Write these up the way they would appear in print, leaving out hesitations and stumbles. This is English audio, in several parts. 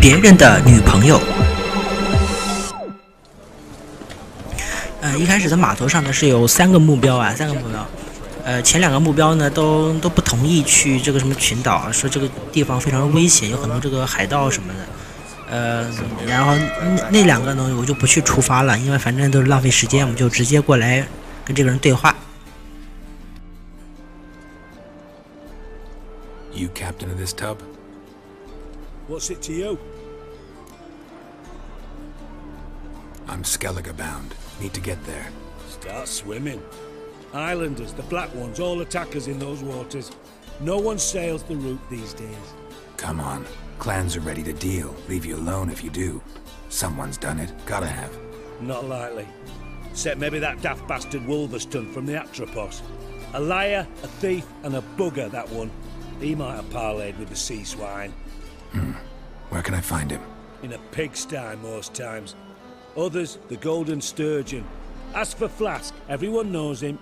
别人的女朋友。一开始的码头上呢是有3个目标啊，3个目标。前2个目标呢都不同意去这个什么群岛啊，说这个地方非常危险，有很多这个海盗什么的。然后那2个呢我就不去出发了，因为反正都是浪费时间，我们就直接过来跟这个人对话。You captain of this tub? What's it to you? I'm Skellige bound. Need to get there. Start swimming. Islanders, the black ones, all attackers in those waters. No one sails the route these days. Come on. Clans are ready to deal. Leave you alone if you do. Someone's done it. Gotta have. Not likely. Except maybe that daft bastard Wolverston from the Atropos. A liar, a thief, and a bugger, that one. He might have parlayed with the sea swine. Where can I find him? In a pigsty most times. Others, the Golden Sturgeon. As for Flask, everyone knows him.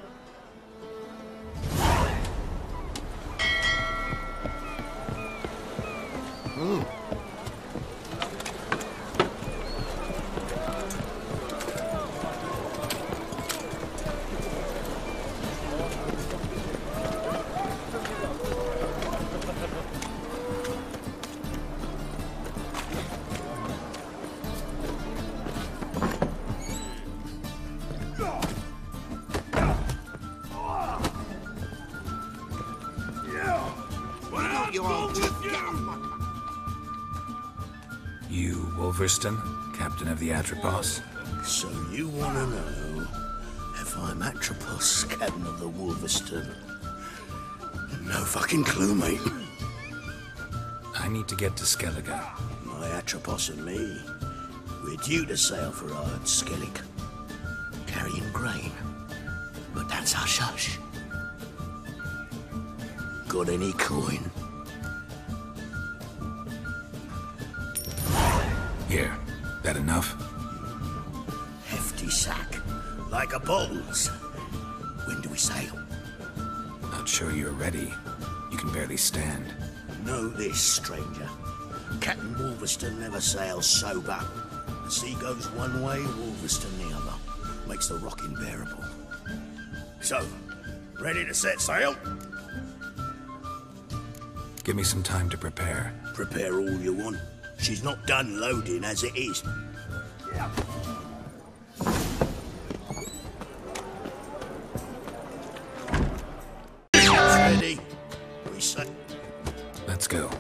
You, Wolverston, captain of the Atropos? So you want to know if I'm Atropos, captain of the Wolverston? No fucking clue, mate. I need to get to Skellige. My Atropos and me, we're due to sail for Ard Skellig, carrying grain. But that's hush-hush. Got any coin? Here. That enough? Hefty sack, like a bull's. When do we sail? Not sure you're ready. You can barely stand. Know this, stranger. Captain Wolverston never sails sober. The sea goes one way, Wolverston the other. Makes the rocking bearable. So, ready to set sail? Give me some time to prepare. Prepare all you want. She's not done loading as it is. Ready? We say. Let's go.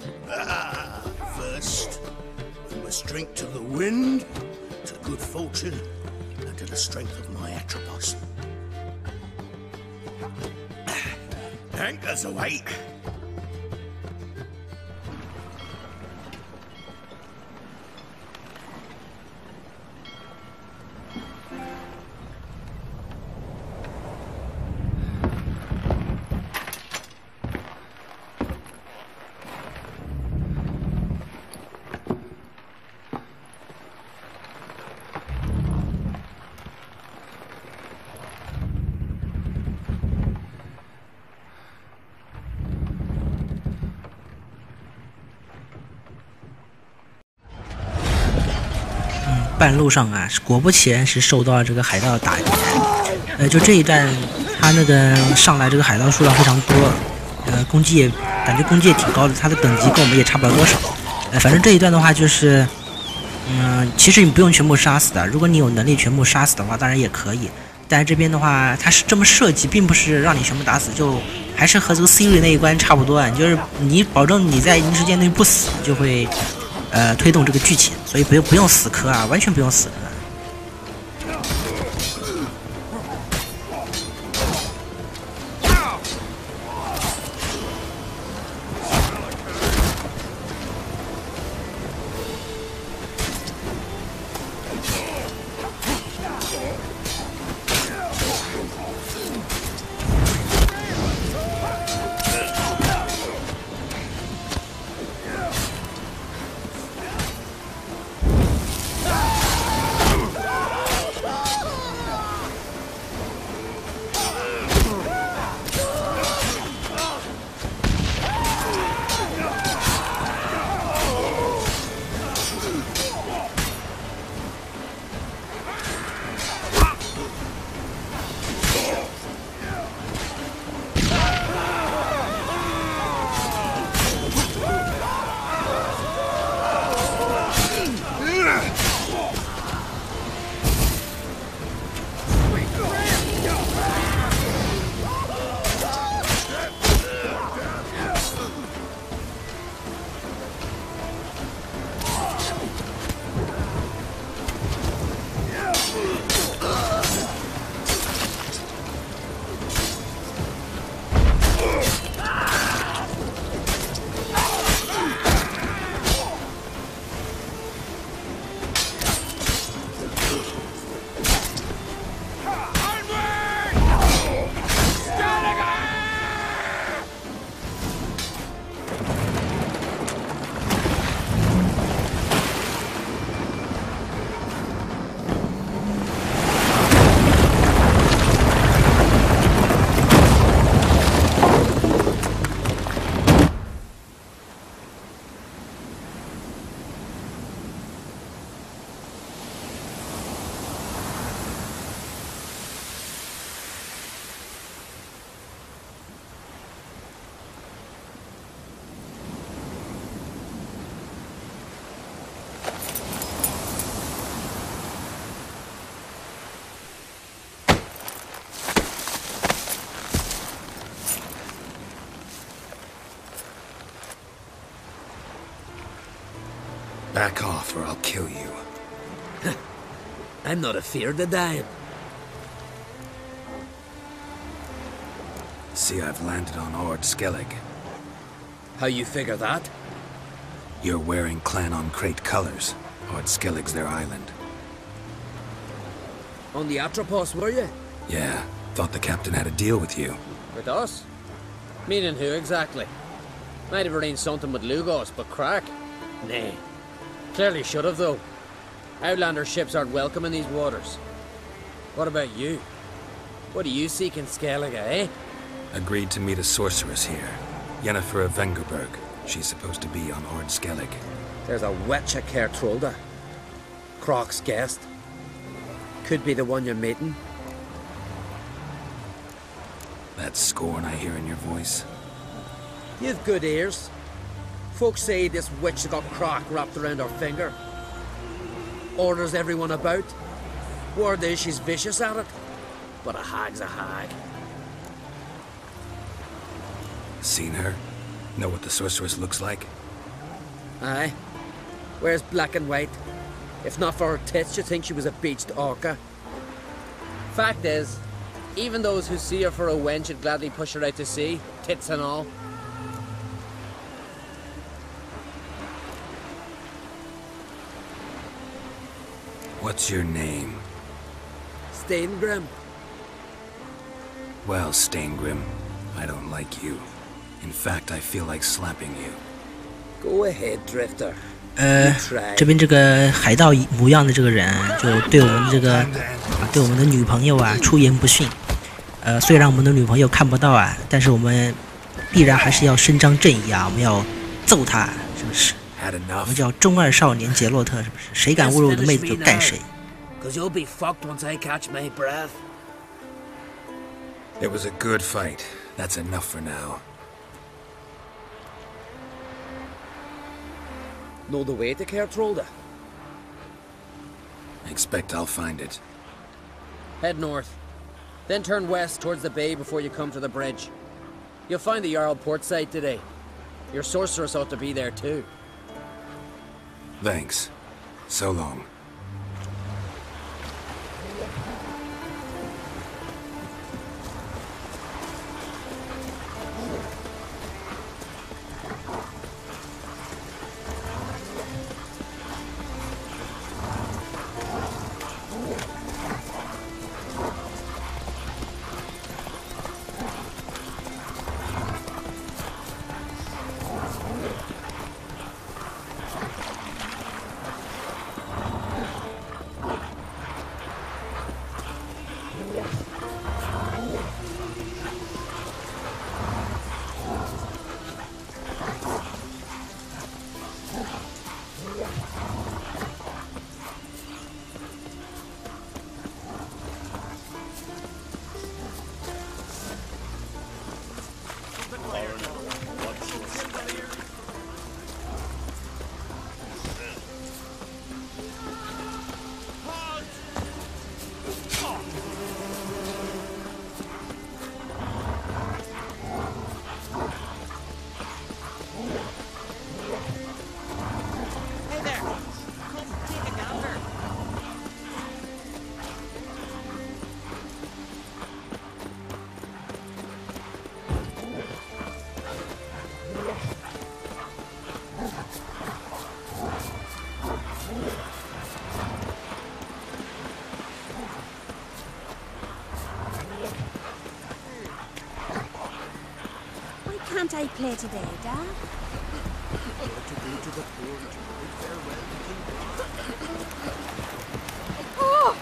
First, we must drink to the wind, to good fortune, and to the strength of my Atropos. Anchors away. 半路上啊，果不其然是受到了这个海盗的打击。就这一战，他那个上来这个海盗数量非常多，攻击也感觉攻击也挺高的，他的等级跟我们也差不了多少。反正这一段的话就是，其实你不用全部杀死的，如果你有能力全部杀死的话，当然也可以。但是这边的话，它是这么设计，并不是让你全部打死，就还是和这个 Siri 那一关差不多啊，就是你保证你在一定时间内不死，就会推动这个剧情，所以不用死磕啊，完全不用死磕。Back off or I'll kill you. I'm not afeard of dying. See, I've landed on Ord Skellig. How you figure that? You're wearing Clan on Crate colors. Ord Skellig's their island. On the Atropos, were you? Yeah, thought the captain had a deal with you. With us? Meaning who exactly? Might have arranged something with Lugos, but crack? Nay. Clearly should have, though. Outlander ships aren't welcome in these waters. What about you? What do you seek in Skellige, eh? Agreed to meet a sorceress here. Yennefer of Vengerberg. She's supposed to be on Ord Skellig. There's a witch at Caer Trolda. Croc's guest. Could be the one you're meeting. That scorn I hear in your voice. You've good ears. Folks say this witch got Croc wrapped around her finger. Orders everyone about. Word is she's vicious at it. But a hag's a hag. Seen her? Know what the sorceress looks like? Aye. Wears black and white. If not for her tits, you'd think she was a beached orca. Fact is, even those who see her for a wench would gladly push her out to sea, tits and all. What's your name? Steingrim. Well, Steingrim, I don't like you. In fact, I feel like slapping you. Go ahead, Drifter. 这边这个海盗模样的这个人就对我们这个对我们的女朋友啊出言不逊。虽然我们的女朋友看不到啊，但是我们必然还是要伸张正义啊，我们要揍他，是不是？我们叫中二少年杰洛特，是不是？谁敢侮辱我的妹子就干谁。Cause you'll be fucked once I catch my breath. It was a good fight. That's enough for now. Know the way to Caer Trolda? Expect I'll find it. Head north. Then turn west towards the bay before you come to the bridge. You'll find the Jarl port site today. Your sorceress ought to be there too. Thanks. So long. Can't I play today, Dad? Oh!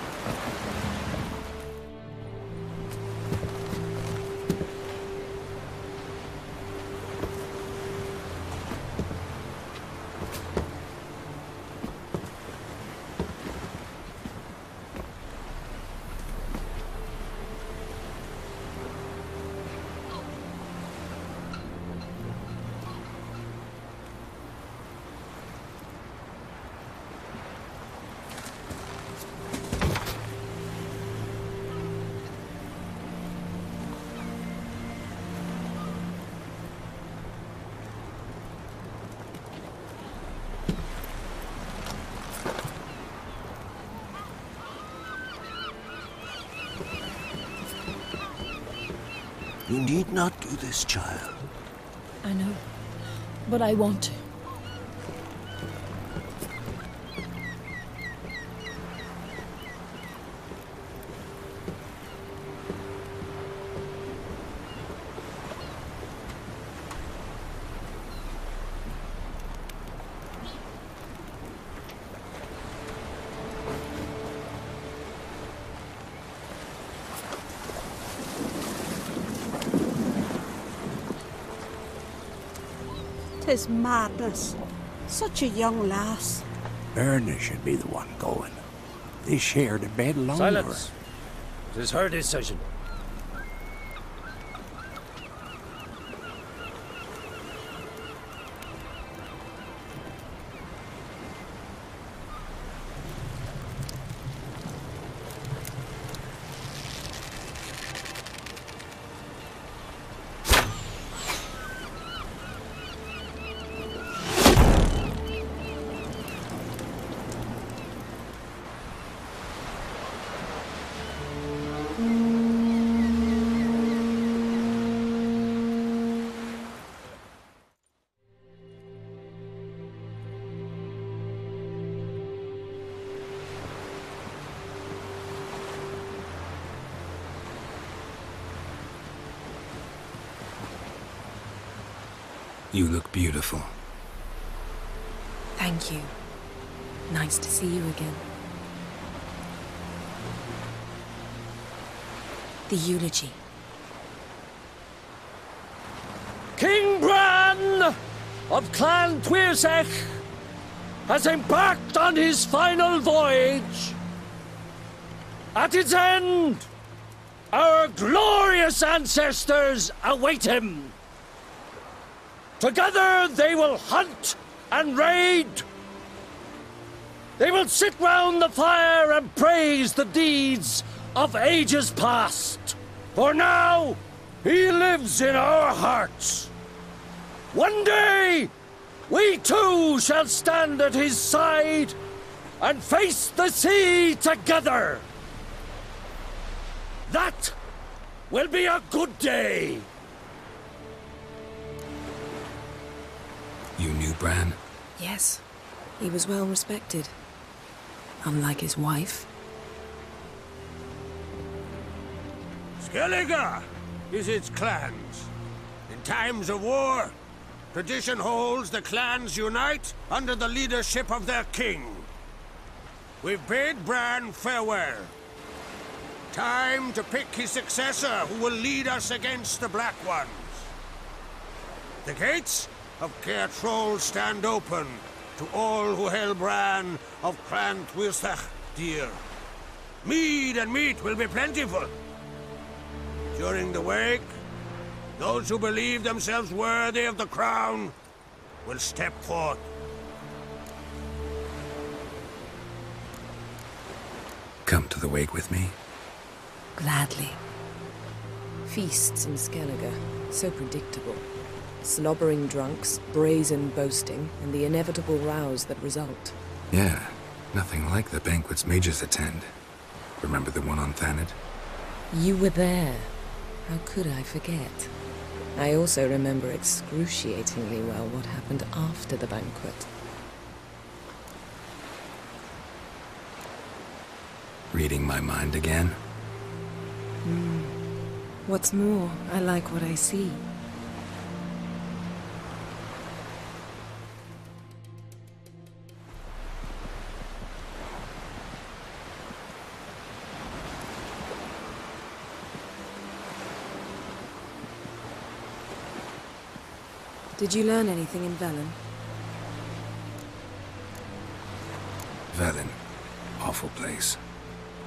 You need not do this, child. I know, but I want to. Tis madness. Such a young lass. Erna should be the one going. They shared a bed longer. Silence. It is her decision. You look beautiful. Thank you. Nice to see you again. The eulogy. King Bran of Clan Tuirsech has embarked on his final voyage. At its end, our glorious ancestors await him. Together they will hunt and raid. They will sit round the fire and praise the deeds of ages past. For now, he lives in our hearts. One day, we too shall stand at his side and face the sea together. That will be a good day. You knew Bran? Yes, he was well respected. Unlike his wife. Skellige is its clans. In times of war, tradition holds the clans unite under the leadership of their king. We've bid Bran farewell. Time to pick his successor who will lead us against the Black Ones. The gates of Caer Troll stand open to all who held Bran of Clan Tuirsech dear. Mead and meat will be plentiful. During the wake, those who believe themselves worthy of the crown will step forth. Come to the wake with me? Gladly. Feasts in Skellige, so predictable. Slobbering drunks, brazen boasting, and the inevitable rows that result. Yeah, nothing like the banquets mages attend. Remember the one on Thanedd? You were there. How could I forget? I also remember excruciatingly well what happened after the banquet. Reading my mind again? What's more, I like what I see. Did you learn anything in Velen? Velen. Awful place.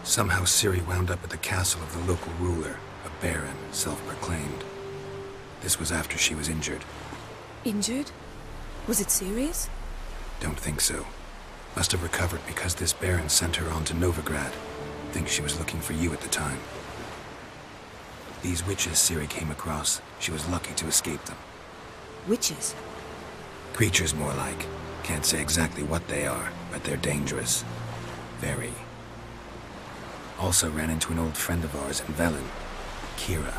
Somehow Ciri wound up at the castle of the local ruler, a baron, self-proclaimed. This was after she was injured. Injured? Was it serious? Don't think so. Must have recovered because this baron sent her on to Novigrad. Think she was looking for you at the time. These witches Ciri came across, she was lucky to escape them. Witches? Creatures more like. Can't say exactly what they are, but they're dangerous. Very. Also ran into an old friend of ours in Velen, Kira.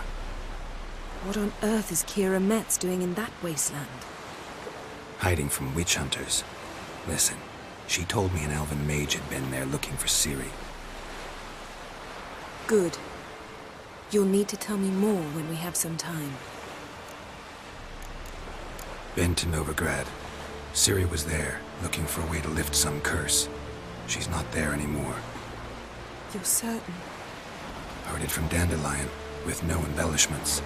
What on earth is Kira Metz doing in that wasteland? Hiding from witch hunters. Listen, she told me an elven mage had been there looking for Ciri. Good. You'll need to tell me more when we have some time. Been to Novigrad. Ciri was there, looking for a way to lift some curse. She's not there anymore. You're certain? Heard it from Dandelion, with no embellishments.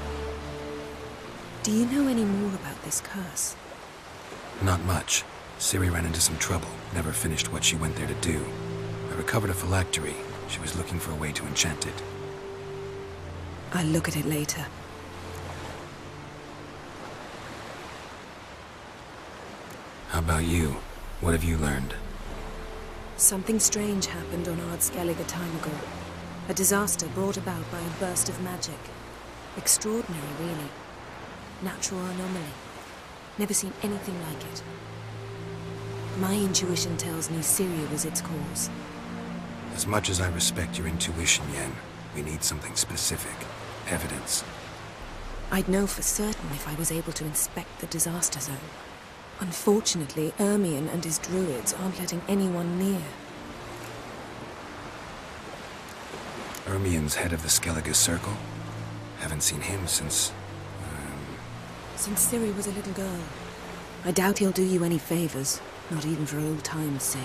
Do you know any more about this curse? Not much. Ciri ran into some trouble, never finished what she went there to do. I recovered a phylactery. She was looking for a way to enchant it. I'll look at it later. How about you? What have you learned? Something strange happened on Ardskellig a time ago. A disaster brought about by a burst of magic. Extraordinary, really. Natural anomaly. Never seen anything like it. My intuition tells me Ciri was its cause. As much as I respect your intuition, Yen, we need something specific. Evidence. I'd know for certain if I was able to inspect the disaster zone. Unfortunately, Ermion and his druids aren't letting anyone near. Ermion's head of the Skellige Circle? Haven't seen him since... Since Ciri was a little girl. I doubt he'll do you any favors, not even for old time's sake.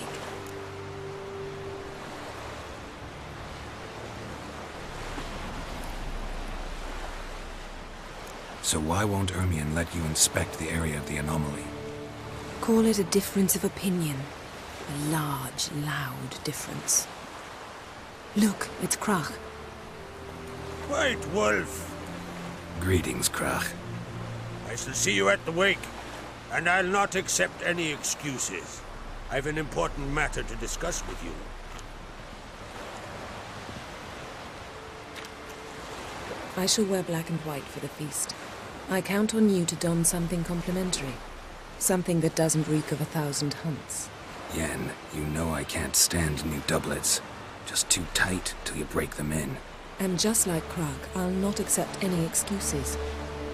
So why won't Ermion let you inspect the area of the anomaly? Call it a difference of opinion. A large, loud difference. Look, it's Krach. White Wolf! Greetings, Krach. I shall see you at the wake, and I'll not accept any excuses. I've an important matter to discuss with you. I shall wear black and white for the feast. I count on you to don something complimentary. Something that doesn't reek of 1,000 hunts. Yen, you know I can't stand new doublets. Just too tight till you break them in. And just like Krag, I'll not accept any excuses.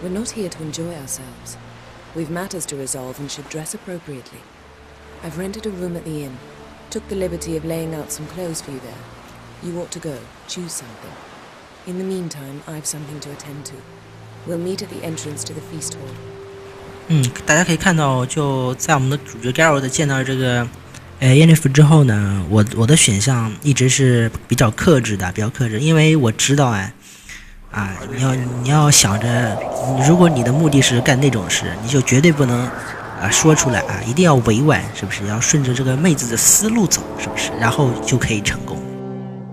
We're not here to enjoy ourselves. We've matters to resolve and should dress appropriately. I've rented a room at the inn. Took the liberty of laying out some clothes for you there. You ought to go. Choose something. In the meantime, I've something to attend to. We'll meet at the entrance to the feast hall. 大家可以看到，就在我们的主角 Geralt 见到这个Yennefer 之后呢，我的选项一直是比较克制的，因为我知道你要想着，如果你的目的是干那种事，你就绝对不能说出来一定要委婉，是不是？要顺着这个妹子的思路走，是不是？然后就可以成功。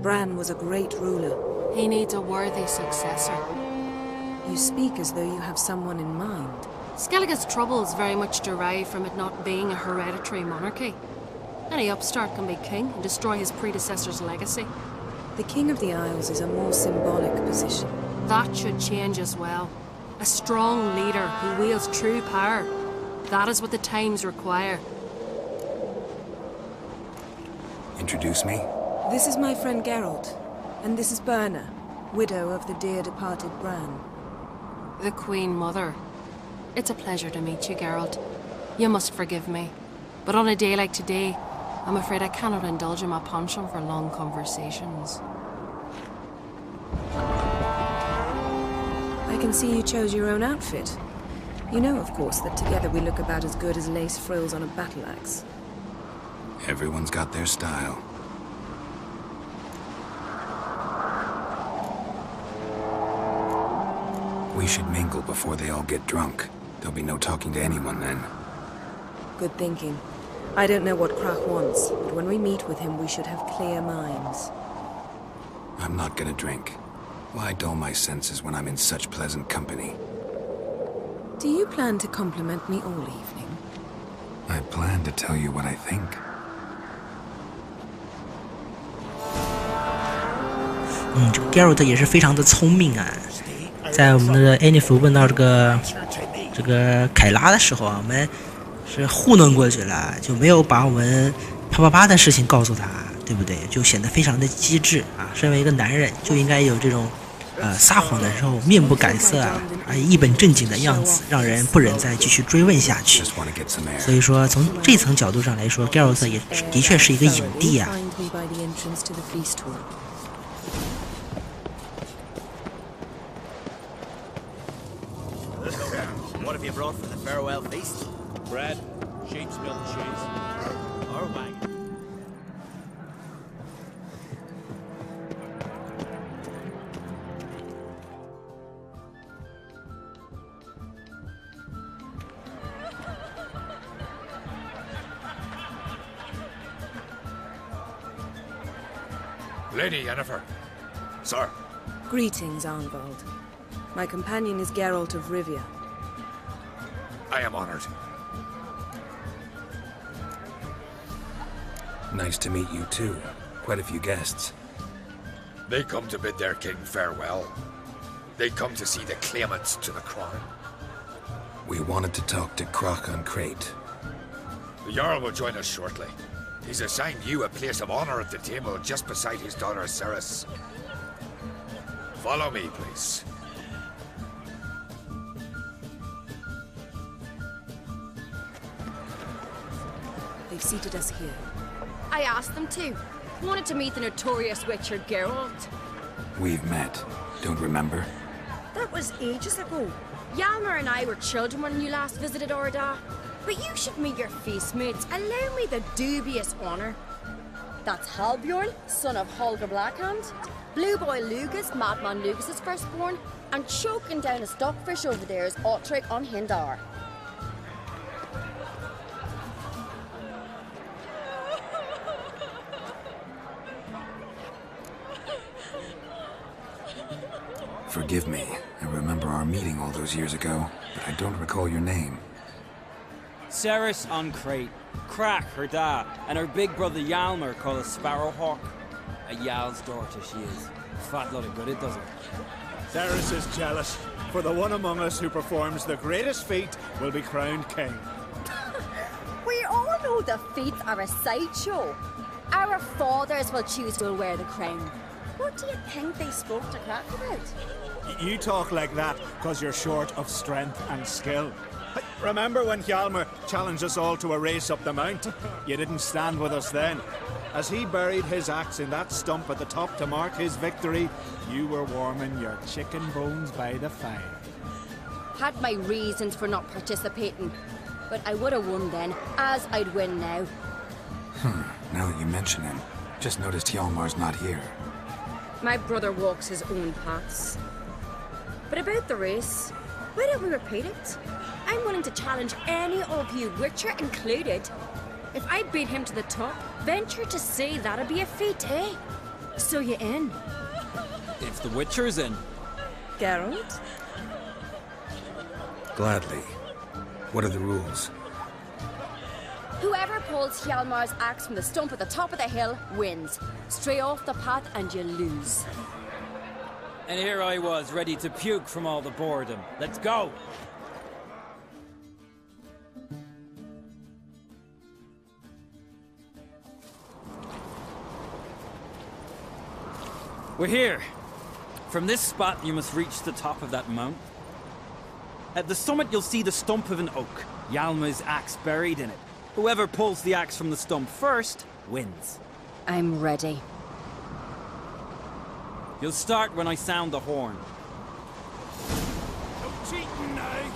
Bran was a great ruler. He needs a worthy successor. You speak as though you have someone in mind. Skellige's troubles very much derive from it not being a hereditary monarchy. Any upstart can be king and destroy his predecessor's legacy. The King of the Isles is a more symbolic position. That should change as well. A strong leader who wields true power. That is what the times require. Introduce me? This is my friend Geralt, and this is Birna, widow of the dear departed Bran. The Queen Mother. It's a pleasure to meet you, Geralt. You must forgive me, but on a day like today, I'm afraid I cannot indulge in my penchant for long conversations. I can see you chose your own outfit. You know, of course, that together we look about as good as lace frills on a battle axe. Everyone's got their style. We should mingle before they all get drunk. There'll be no talking to anyone then. Good thinking. I don't know what Krach wants, but when we meet with him, we should have clear minds. I'm not gonna drink. Why dull my senses when I'm in such pleasant company? Do you plan to compliment me all evening? I plan to tell you what I think. 这个 Geralt 也是非常的聪明啊。在我们的 Yennefer 问到这个凯拉的时候我们是糊弄过去了，就没有把我们啪的事情告诉他，对不对？就显得非常的机智啊。身为一个男人，就应该有这种撒谎的时候面不改色啊，一本正经的样子，让人不忍再继续追问下去。所以说，从这层角度上来说，Geralt也的确是一个影帝啊。What have you brought for the farewell feast? Bread, sheep's milk cheese, or wagon. Lady Yennefer. Sir. Greetings, Arnvald. My companion is Geralt of Rivia. I am honored. Nice to meet you too. Quite a few guests. They come to bid their king farewell. They come to see the claimants to the crown. We wanted to talk to Croc on Crate. The Jarl will join us shortly. He's assigned you a place of honor at the table just beside his daughter Cerys. Follow me, please. They've seated us here. I asked them to. Wanted to meet the notorious Witcher Geralt. We've met. Don't remember? That was ages ago. Hjalmar and I were children when you last visited Orda. But you should meet your feast mates. Allow me the dubious honor. That's Halbjorn, son of Holger Blackhand. Blue Boy Lugus, Madman Lugus' firstborn. And choking down a stockfish over there is Otric on Hindar. Forgive me. I remember our meeting all those years ago, but I don't recall your name. Cerys on Crate, Crack, her dad, and her big brother Hjalmar called a Sparrowhawk. A Jarl's daughter she is. Fat lot of good it does her. Cerys is jealous, for the one among us who performs the greatest feat will be crowned king. We all know the feats are a sideshow. Our fathers will choose who will wear the crown. What do you think they spoke to Crack about? You talk like that because you're short of strength and skill. Remember when Hjalmar challenged us all to a race up the mount? You didn't stand with us then. As he buried his axe in that stump at the top to mark his victory, you were warming your chicken bones by the fire. Had my reasons for not participating, but I would have won then, as I'd win now. Now that you mention him, just noticed Hjalmar's not here. My brother walks his own paths. But about the race, why don't we repeat it? I'm willing to challenge any of you, Witcher included. If I beat him to the top, venture to say that'd be a feat, eh? So you in? If the Witcher's in. Geralt? Gladly. What are the rules? Whoever pulls Hjalmar's axe from the stump at the top of the hill wins. Stray off the path and you lose. And here I was, ready to puke from all the boredom. Let's go! We're here. From this spot, you must reach the top of that mount. At the summit, you'll see the stump of an oak. Hjalmar's axe buried in it. Whoever pulls the axe from the stump first, wins. I'm ready. You'll start when I sound the horn. No cheating now.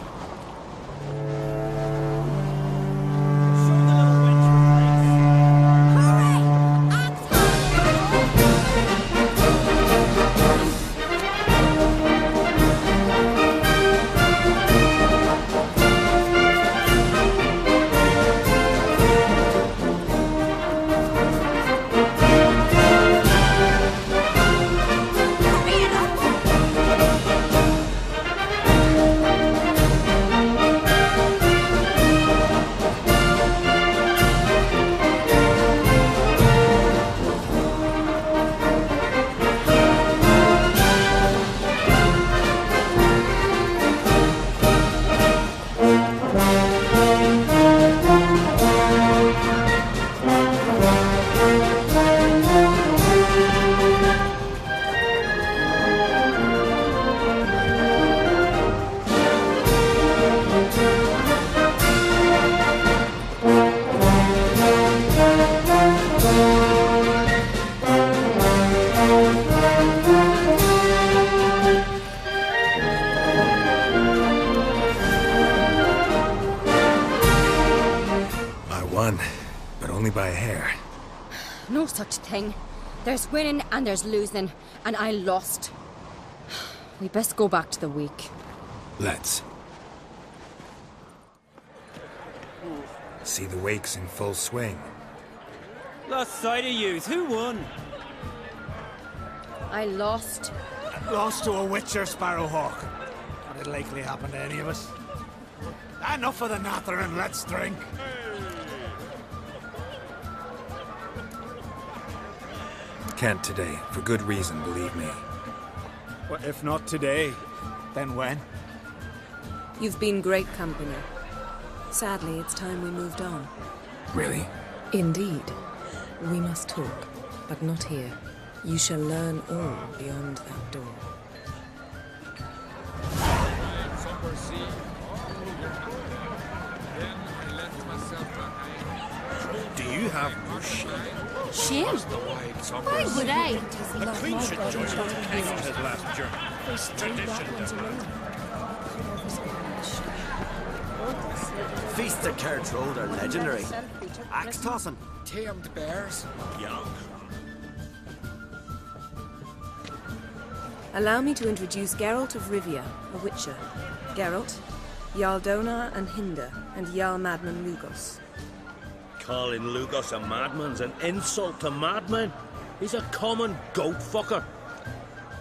only by a hair. No such thing. There's winning and there's losing, and I lost. We best go back to the week. Let's. See the wakes in full swing. Lost sight of yous. Who won? I lost. Lost to a Witcher, Sparrowhawk. Not likely happen to any of us. Enough of the natter and let's drink. Can't today, for good reason, believe me. Well, if not today, then when? You've been great company. Sadly, it's time we moved on. Really? Indeed. We must talk, but not here. You shall learn all beyond that door. Do you have no shame? Shame? Why would I? A queen should join the king on his last journey. Tradition demands. Feasts at Carriage Road are legendary. Axe tossing. Tamed bears. Young. Allow me to introduce Geralt of Rivia, a Witcher. Geralt, Jarl Donar and Hinder, and Jarl Madman Lugos. Calling Lugos a madman's an insult to madmen. He's a common goat fucker.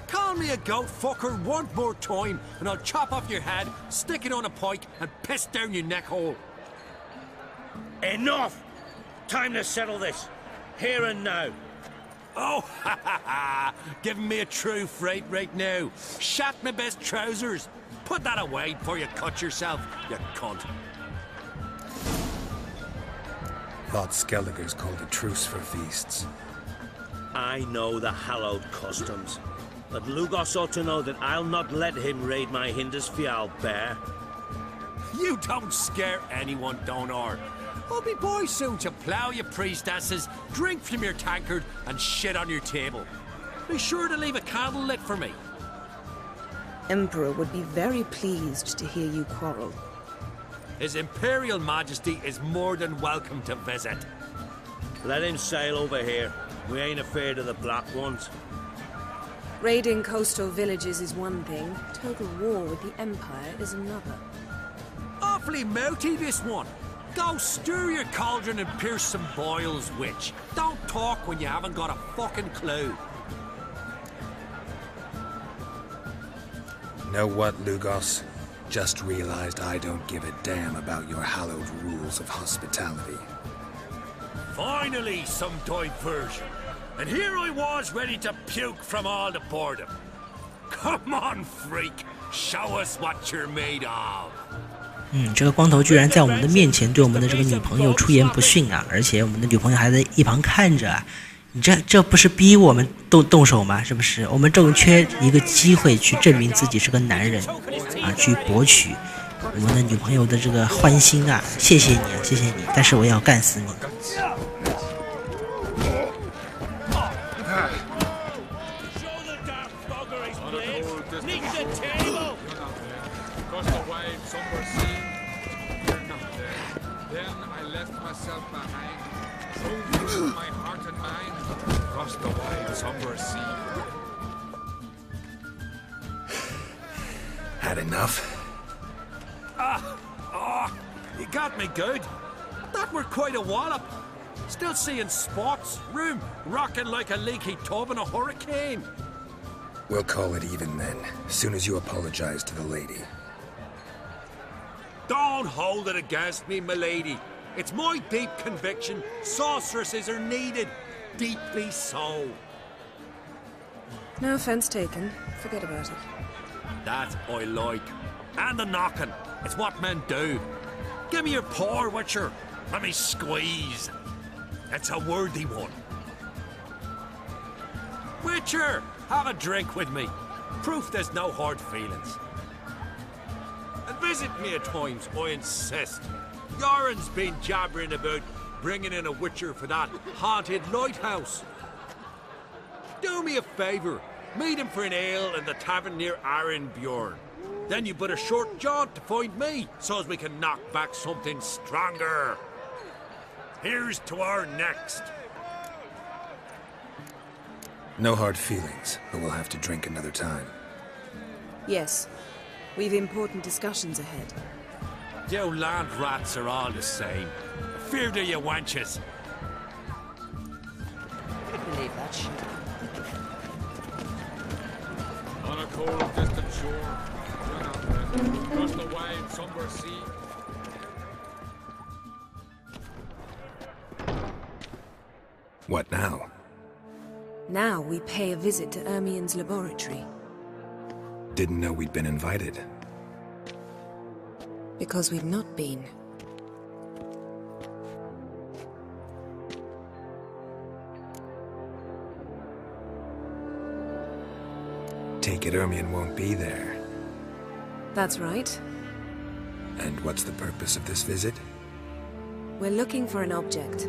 Call me a goat fucker one more time, and I'll chop off your head, stick it on a pike, and piss down your neck hole. Enough! Time to settle this. Here and now. Oh, ha ha ha! Giving me a true fright right now. Shat my best trousers. Put that away before you cut yourself, you cunt. Thought Skelliger's called a truce for feasts. I know the hallowed customs, but Lugos ought to know that I'll not let him raid my Hindisfial bear. You don't scare anyone, Donar. I'll be boy soon to plough your priestesses, drink from your tankard, and shit on your table. Be sure to leave a candle lit for me. Emperor would be very pleased to hear you quarrel. His Imperial Majesty is more than welcome to visit. Let him sail over here. We ain't afraid of the Black Ones. Raiding coastal villages is one thing. Total war with the Empire is another. Awfully mouthy, this one. Go stir your cauldron and pierce some boils, witch. Don't talk when you haven't got a fucking clue. Know what, Lugos? Just realized I don't give a damn about your hallowed rules of hospitality. Finally, some diversion. And here I was ready to puke from all the boredom. Come on, freak. Show us what you're made of. 这个光头居然在我们的面前对我们的这个女朋友出言不逊啊！而且我们的女朋友还在一旁看着啊！你这不是逼我们动手吗？是不是？我们正缺一个机会去证明自己是个男人啊，去博取我们的女朋友的这个欢心啊！谢谢你啊，谢谢你！但是我也要干死你！ Had enough? You got me good. That were quite a wallop. Still seeing spots, room rocking like a leaky tub in a hurricane. We'll call it even then, as soon as you apologize to the lady. Don't hold it against me, milady. It's my deep conviction sorceresses are needed. Deeply so. No offense taken. Forget about it. That I like. And the knocking. It's what men do. Give me your paw, Witcher. Let me squeeze. It's a worthy one. Witcher, have a drink with me. Proof there's no hard feelings. And visit me at times, I insist. Yoren's been jabbering about bringing in a Witcher for that haunted lighthouse. Do me a favour. Meet him for an ale in the tavern near Arenbjorn. Then you but a short jaunt to find me, so as we can knock back something stronger. Here's to our next. No hard feelings, but we'll have to drink another time. Yes. We've important discussions ahead. You land rats are all the same. Feared of you wenches. Believe that shit. On a cold, distant shore, across the wide, somber sea. What now? Now we pay a visit to Ermien's laboratory. Didn't know we'd been invited. Because we've not been. Take it Ermien won't be there. That's right. And what's the purpose of this visit? We're looking for an object.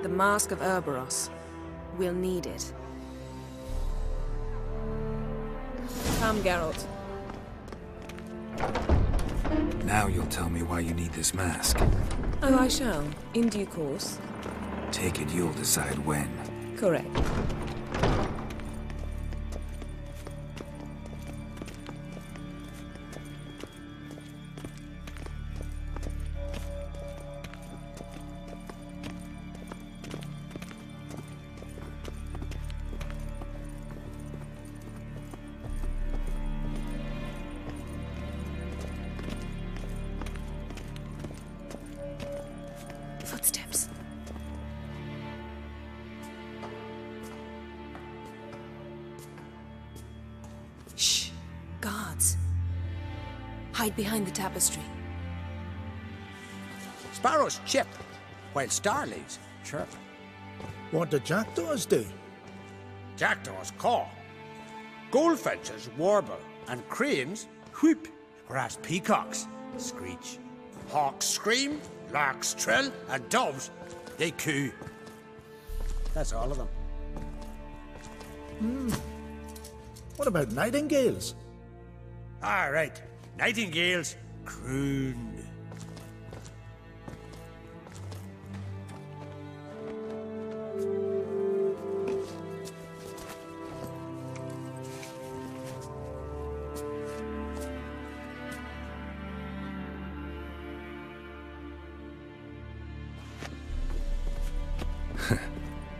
The Mask of Urboros. We'll need it. Come, Geralt. Now you'll tell me why you need this mask. Oh, I shall. In due course. Take it you'll decide when. Correct. Footsteps. Shh. Guards. Hide behind the tapestry. Sparrows chip, while starlings chirp. What do jackdaws do? Jackdaws caw. Goldfinches warble, and cranes whoop, whereas peacocks screech. Hawks scream, larks trill, and doves, they coo. That's all of them. What about nightingales? All right, nightingales croon.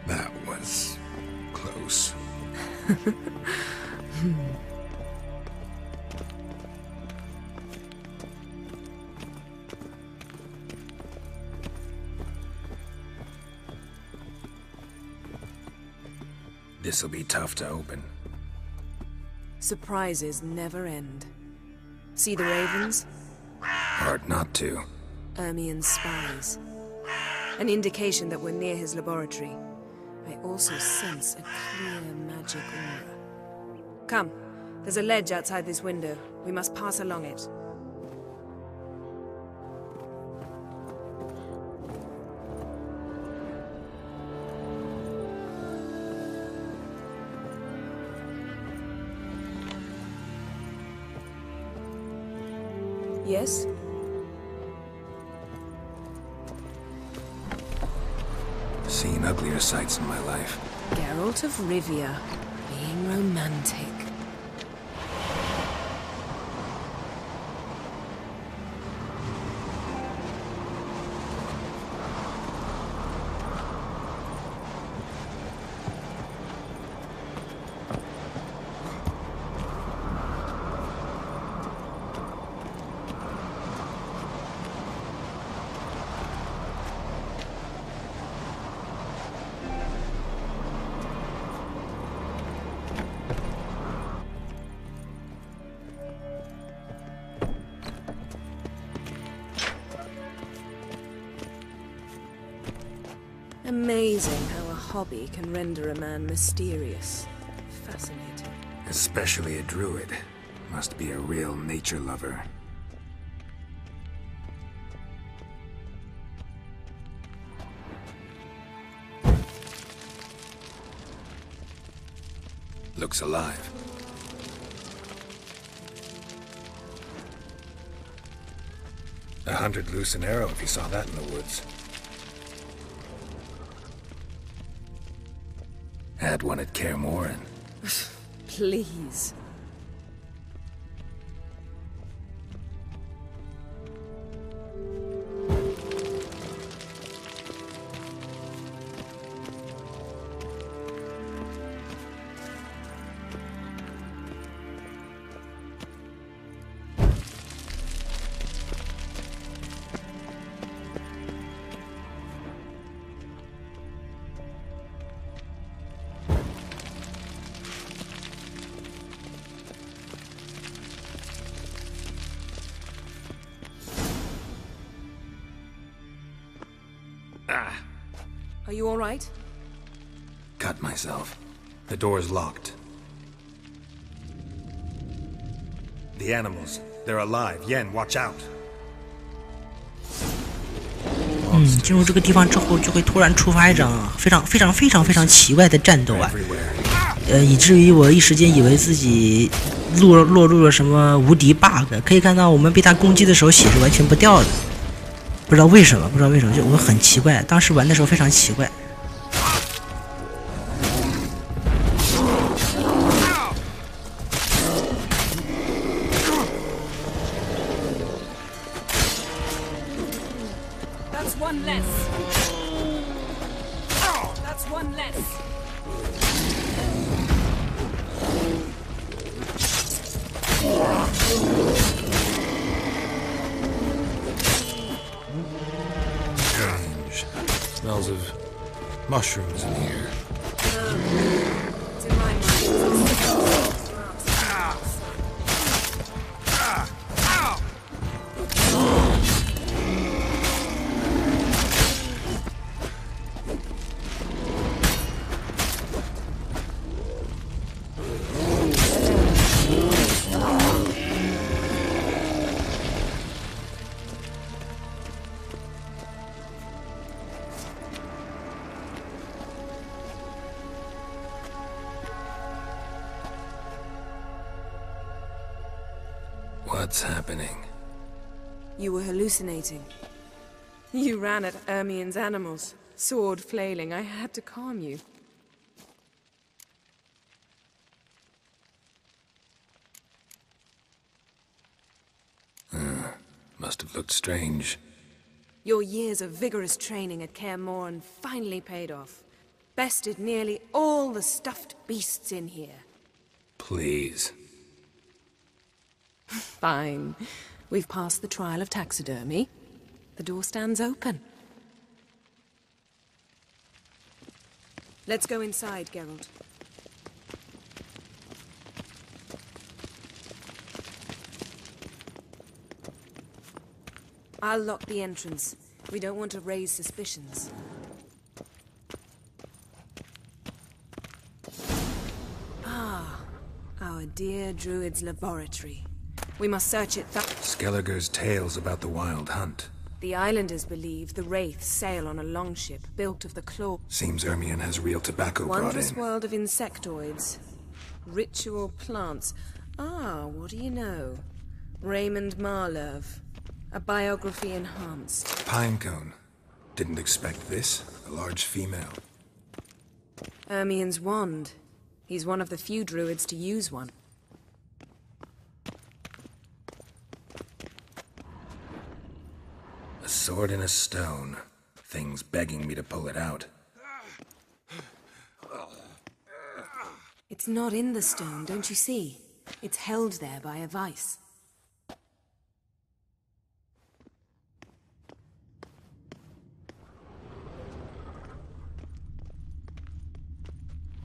That was close. This'll be tough to open. Surprises never end. See the ravens? Hard not to. Ermien's spies. An indication that we're near his laboratory. I also sense a clear magic aura. Come, there's a ledge outside this window. We must pass along it. Yes? Seen uglier sights in my life. Geralt of Rivia, being romantic. Amazing how a hobby can render a man mysterious. Fascinating. Especially a druid. Must be a real nature lover. Looks alive. A hunter'd loose an arrow if he saw that in the woods. Had one at Kaer Morhen. Please. Are you all right? Cut myself. The door's locked. The animals. They're alive. Yen, watch out. 进入这个地方之后，就会突然触发一场非常奇怪的战斗啊，以至于我一时间以为自己落入了什么无敌 bug。可以看到，我们被他攻击的时候血是完全不掉的，不知道为什么，就我很奇怪，当时玩的时候非常奇怪。Strange. Smells of mushrooms in here. What's happening? You were hallucinating. You ran at Ermien's animals, sword flailing. I had to calm you. Must have looked strange. Your years of vigorous training at Kaer Morhen finally paid off. Bested nearly all the stuffed beasts in here. Please. Fine. We've passed the trial of taxidermy. The door stands open. Let's go inside, Geralt. I'll lock the entrance. We don't want to raise suspicions. Ah, our dear Druid's laboratory. We must search it Skelliger's tales about the Wild Hunt. The islanders believe the Wraiths sail on a longship built of the claw. Seems Ermion has real tobacco brought Wondrous in. world of insectoids. Ritual plants. Ah, what do you know? Raymond Marlove. A biography enhanced. Pinecone. Didn't expect this. A large female. Ermion's wand. He's one of the few druids to use one. A sword in a stone. Thing's begging me to pull it out. It's not in the stone, don't you see? It's held there by a vice.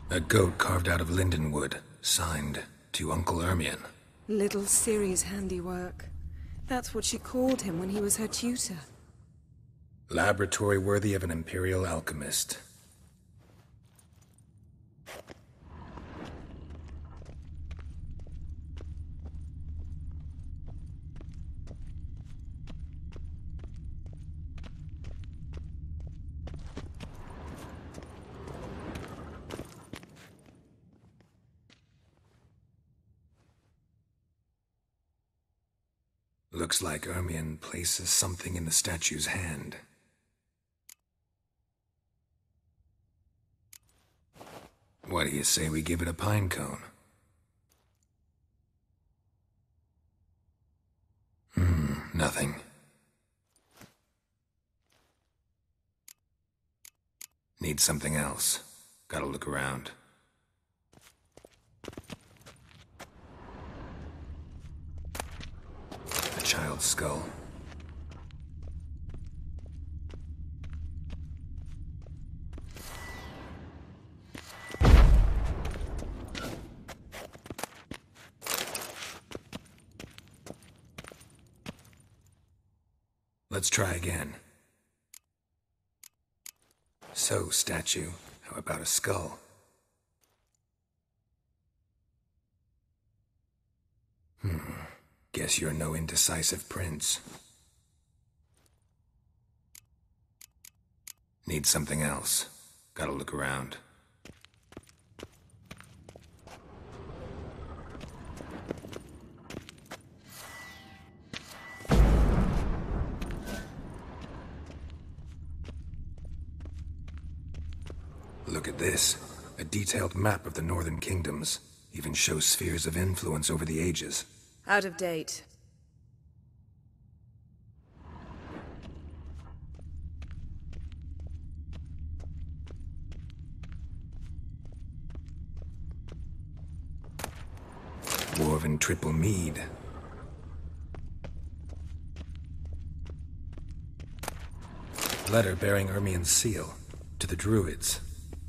A goat carved out of lindenwood, signed to Uncle Ermion. Little Ciri's handiwork. That's what she called him when he was her tutor. Laboratory worthy of an imperial alchemist. Looks like Ermion places something in the statue's hand. What do you say we give it a pine cone? Nothing. Need something else. Gotta look around. A child's skull. Let's try again. So, statue, how about a skull? Guess you're no indecisive prince. Need something else. Gotta look around. Look at this. A detailed map of the Northern Kingdoms. Even shows spheres of influence over the ages. Out of date. Dwarven triple mead. Letter bearing Ermien's seal. To the Druids.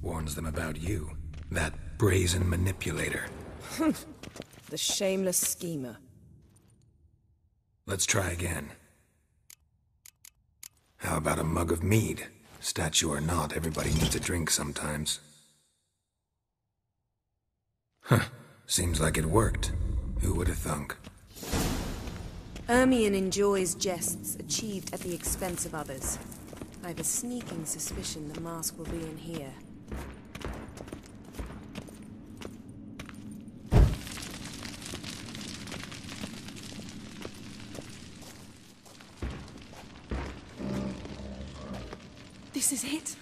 Warns them about you. That brazen manipulator. The shameless schemer. Let's try again. How about a mug of mead? Statue or not, everybody needs a drink sometimes. Seems like it worked. Who would have thunk? Ermien enjoys jests achieved at the expense of others. I have a sneaking suspicion the mask will be in here. This is it.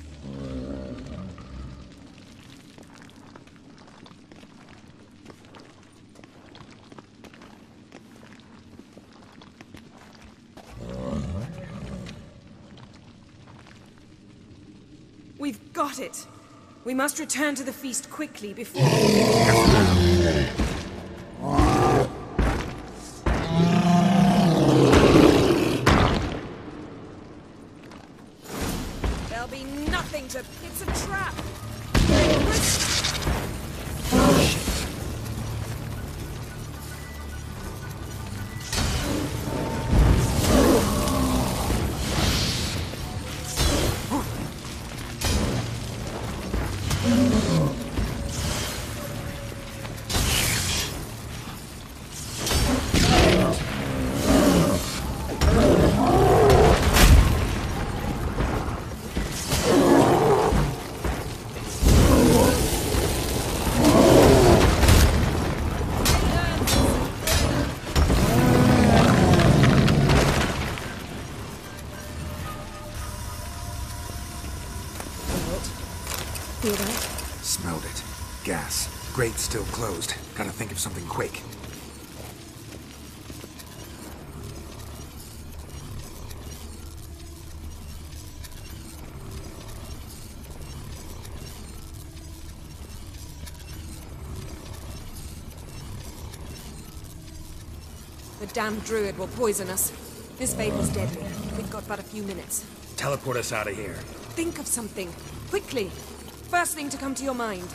We've got it. We must return to the feast quickly before... There'll be nothing to... It's a trap! Smelled it. Gas. Grate still closed. Gotta think of something quick. The damned druid will poison us. This vapor's deadly. We've got but a few minutes. Teleport us out of here. Think of something. Quickly. First thing to come to your mind.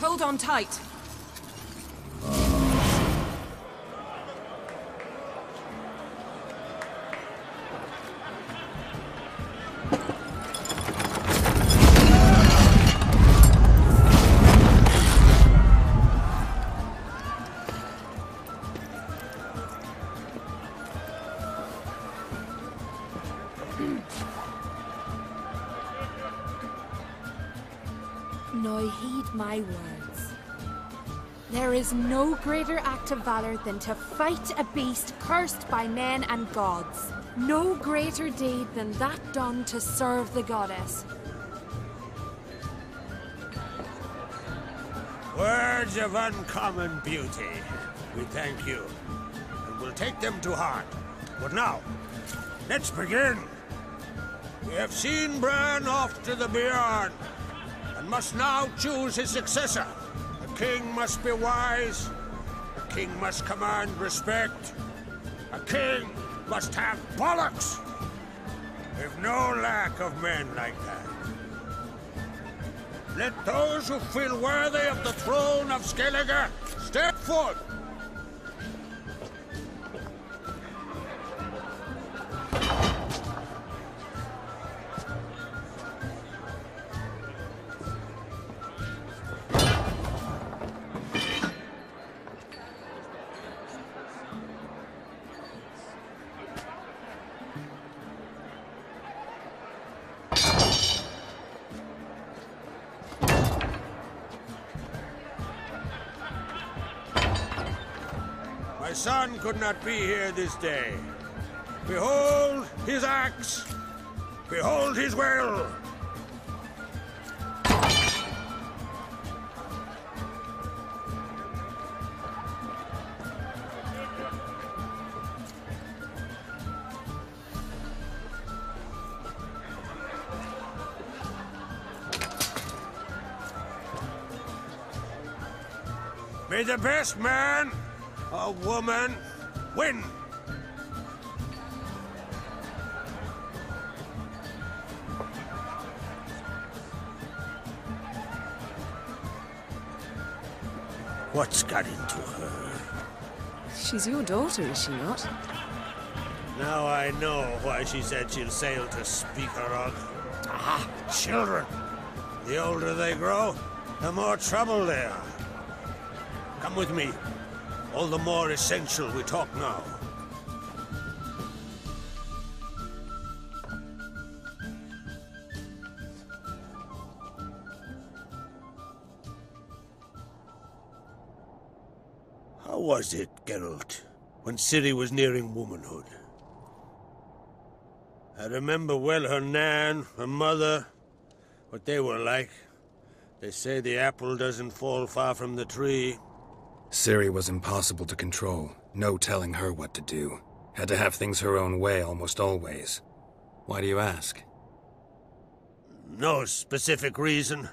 Hold on tight. Now heed my words. There is no greater act of valor than to fight a beast cursed by men and gods. No greater deed than that done to serve the goddess. Words of uncommon beauty. We thank you, and we'll take them to heart. But now, let's begin. We have seen Bran off to the Beyond, and must now choose his successor. A king must be wise. A king must command respect. A king must have bollocks. We've no lack of men like that. Let those who feel worthy of the throne of Skellige step forth. My son could not be here this day. Behold his axe! Behold his will! May the best man or woman win! What's got into her? She's your daughter, is she not? Now I know why she said she'll sail to Speakerog. Ah, children! The older they grow, the more trouble they are. Come with me. All the more essential we talk now. How was it, Geralt, when Ciri was nearing womanhood? I remember well her nan, her mother, what they were like. They say the apple doesn't fall far from the tree. Ciri was impossible to control. No telling her what to do. Had to have things her own way almost always. Why do you ask? No specific reason.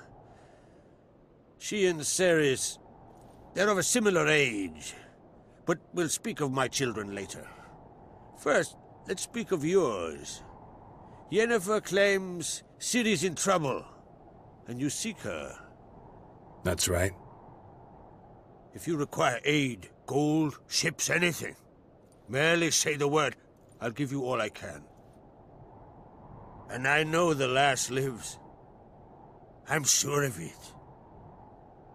She and Ceres, they're of a similar age. But we'll speak of my children later. First, let's speak of yours. Yennefer claims Ciri's in trouble, and you seek her. That's right. If you require aid, gold, ships, anything, merely say the word. I'll give you all I can. And I know the lass lives. I'm sure of it.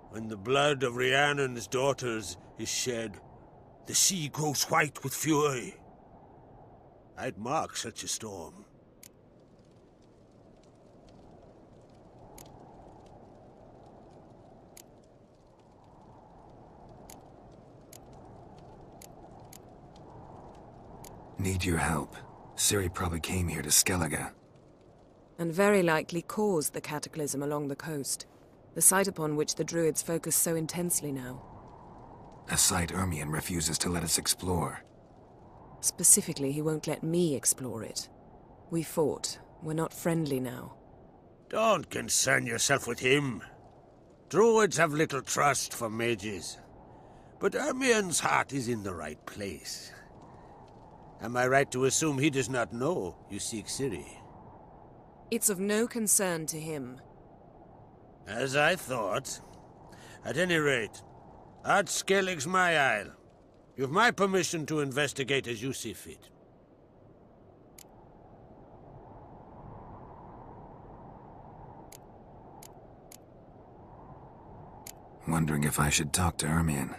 When the blood of Rhiannon's daughters is shed, the sea grows white with fury. I'd mark such a storm. Need your help. Ciri probably came here to Skellige. And very likely caused the cataclysm along the coast, the site upon which the Druids focus so intensely now. A site Ermion refuses to let us explore. Specifically, he won't let me explore it. We fought. We're not friendly now. Don't concern yourself with him. Druids have little trust for mages. But Ermion's heart is in the right place. Am I right to assume he does not know you seek Ciri? It's of no concern to him. As I thought. At any rate, Ard Skellig's my isle. You've my permission to investigate as you see fit. Wondering if I should talk to Ermion.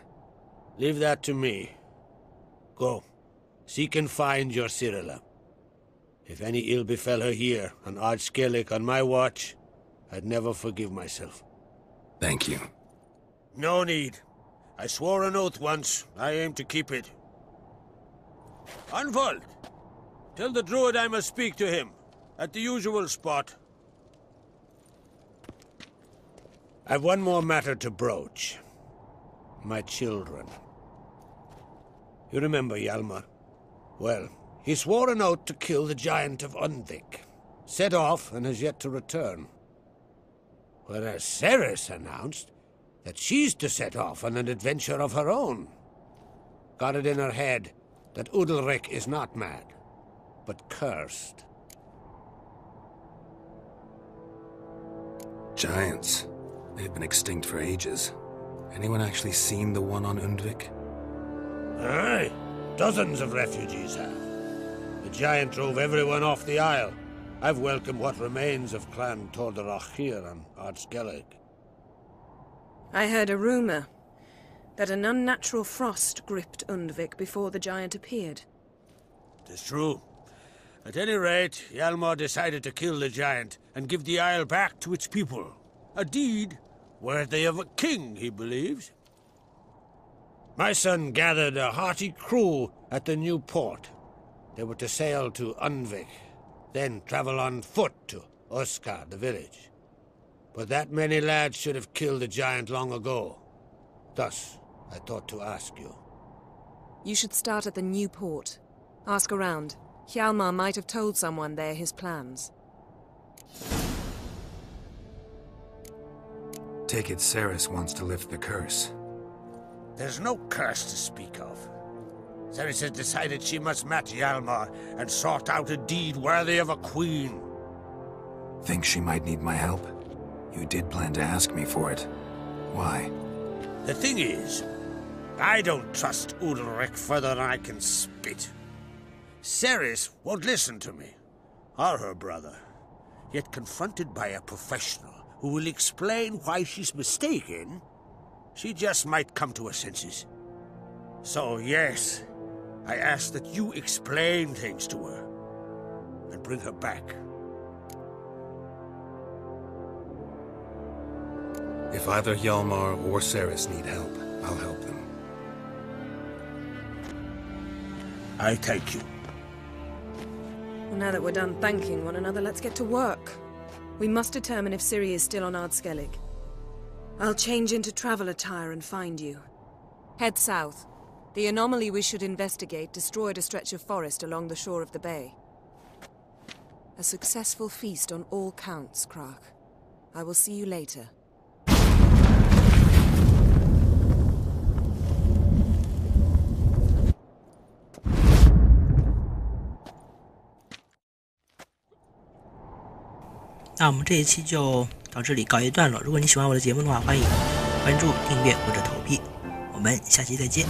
Leave that to me. Go. Seek and find your Cirilla. If any ill befell her here, on Ard Skellig on my watch, I'd never forgive myself. Thank you. No need. I swore an oath once. I aim to keep it. Unfold! Tell the druid I must speak to him. At the usual spot. I've one more matter to broach. My children. You remember Hjalmar? Well, he swore an oath to kill the giant of Undvik. Set off and has yet to return. Whereas Cerys announced that she's to set off on an adventure of her own. Got it in her head that Udalryk is not mad, but cursed. Giants. They've been extinct for ages. Anyone actually seen the one on Undvik? Aye. Dozens of refugees have. The giant drove everyone off the Isle. I've welcomed what remains of Clan Tordarach here on Ardskellig. I heard a rumor that an unnatural frost gripped Undvik before the giant appeared. It's true. At any rate, Hjalmar decided to kill the giant and give the Isle back to its people. A deed worthy of a king, he believes. My son gathered a hearty crew at the new port. They were to sail to Undvik, then travel on foot to Oskar, the village. But that many lads should have killed the giant long ago. Thus, I thought to ask you. You should start at the new port. Ask around. Hjalmar might have told someone there his plans. Take it Cerys wants to lift the curse. There's no curse to speak of. Cerys has decided she must match Hjalmar and sort out a deed worthy of a queen. Think she might need my help? You did plan to ask me for it. Why? The thing is, I don't trust Udalryk further than I can spit. Cerys won't listen to me, or her brother. Yet confronted by a professional who will explain why she's mistaken, she just might come to her senses. So yes, I ask that you explain things to her and bring her back. If either Hjalmar or Cerys need help, I'll help them. I thank you. Well, now that we're done thanking one another, let's get to work. We must determine if Ciri is still on Ardskellig. I'll change into travel attire and find you. Head south. The anomaly we should investigate destroyed a stretch of forest along the shore of the bay. A successful feast on all counts, Crach. I will see you later.那我们这一期就到这里告一段落。如果你喜欢我的节目的话，欢迎关注、订阅或者投币。我们下期再见。